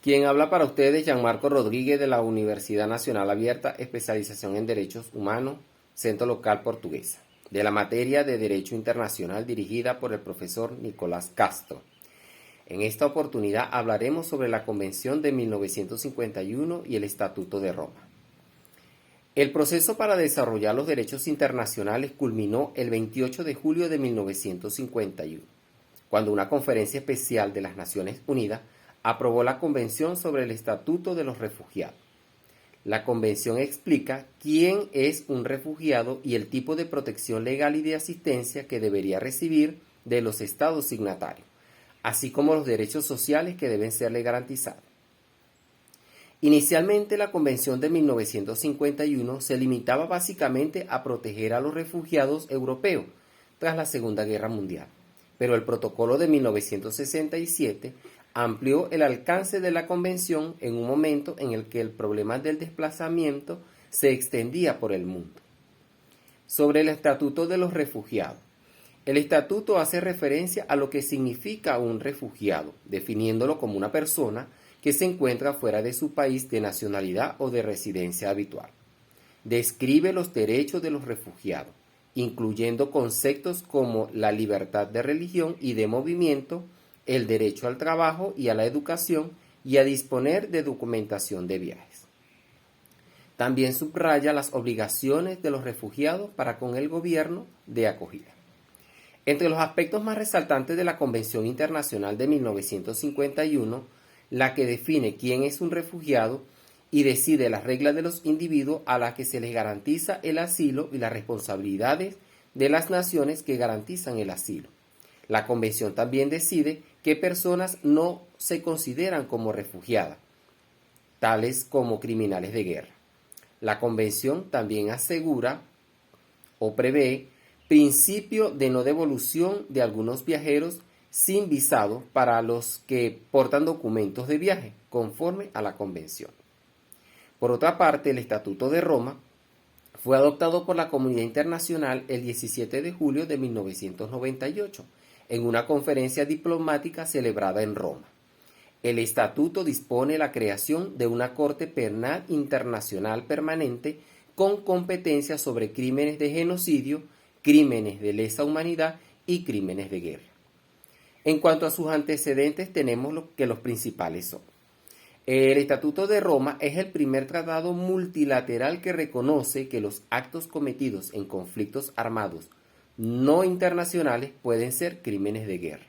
Quien habla para ustedes, Gianmarco Rodríguez de la Universidad Nacional Abierta, especialización en Derechos Humanos, Centro Local Portuguesa, de la materia de Derecho Internacional dirigida por el profesor Nicolás Castro. En esta oportunidad hablaremos sobre la Convención de 1951 y el Estatuto de Roma. El proceso para desarrollar los derechos internacionales culminó el 28 de julio de 1951, cuando una conferencia especial de las Naciones Unidas aprobó la Convención sobre el Estatuto de los Refugiados. La Convención explica quién es un refugiado y el tipo de protección legal y de asistencia que debería recibir de los estados signatarios, así como los derechos sociales que deben serle garantizados. Inicialmente, la Convención de 1951 se limitaba básicamente a proteger a los refugiados europeos tras la Segunda Guerra Mundial, pero el Protocolo de 1967 amplió el alcance de la Convención en un momento en el que el problema del desplazamiento se extendía por el mundo. Sobre el Estatuto de los Refugiados. El Estatuto hace referencia a lo que significa un refugiado, definiéndolo como una persona que se encuentra fuera de su país de nacionalidad o de residencia habitual. Describe los derechos de los refugiados, incluyendo conceptos como la libertad de religión y de movimiento, el derecho al trabajo y a la educación y a disponer de documentación de viajes. También subraya las obligaciones de los refugiados para con el gobierno de acogida. Entre los aspectos más resaltantes de la Convención Internacional de 1951, la que define quién es un refugiado y decide las reglas de los individuos a las que se les garantiza el asilo y las responsabilidades de las naciones que garantizan el asilo. La Convención también decide qué personas no se consideran como refugiadas, tales como criminales de guerra. La Convención también asegura o prevé principio de no devolución de algunos viajeros sin visado para los que portan documentos de viaje, conforme a la Convención. Por otra parte, el Estatuto de Roma fue adoptado por la comunidad internacional el 17 de julio de 1998, en una conferencia diplomática celebrada en Roma. El Estatuto dispone la creación de una Corte Penal Internacional permanente con competencia sobre crímenes de genocidio, crímenes de lesa humanidad y crímenes de guerra. En cuanto a sus antecedentes, tenemos que los principales son: el Estatuto de Roma es el primer tratado multilateral que reconoce que los actos cometidos en conflictos armados no internacionales pueden ser crímenes de guerra.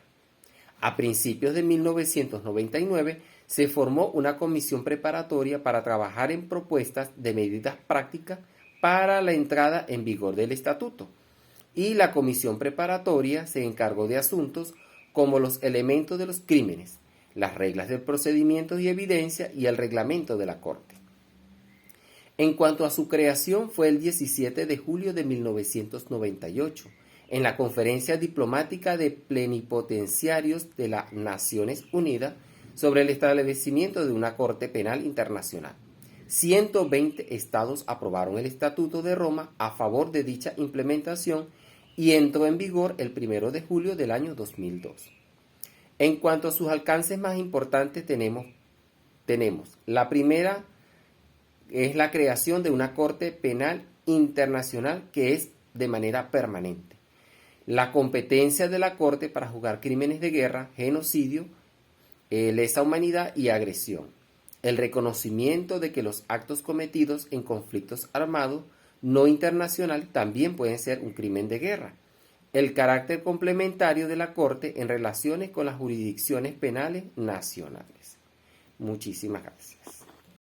A principios de 1999 se formó una comisión preparatoria para trabajar en propuestas de medidas prácticas para la entrada en vigor del estatuto, y la comisión preparatoria se encargó de asuntos como los elementos de los crímenes, las reglas del procedimiento y evidencia y el reglamento de la Corte. En cuanto a su creación, fue el 17 de julio de 1998, en la Conferencia Diplomática de Plenipotenciarios de las Naciones Unidas sobre el establecimiento de una Corte Penal Internacional. 120 estados aprobaron el Estatuto de Roma a favor de dicha implementación y entró en vigor el 1 de julio del año 2002. En cuanto a sus alcances más importantes, tenemos la primera es la creación de una Corte Penal Internacional que es de manera permanente. La competencia de la Corte para juzgar crímenes de guerra, genocidio, lesa humanidad y agresión. El reconocimiento de que los actos cometidos en conflictos armados no internacionales también pueden ser un crimen de guerra. El carácter complementario de la Corte en relaciones con las jurisdicciones penales nacionales. Muchísimas gracias.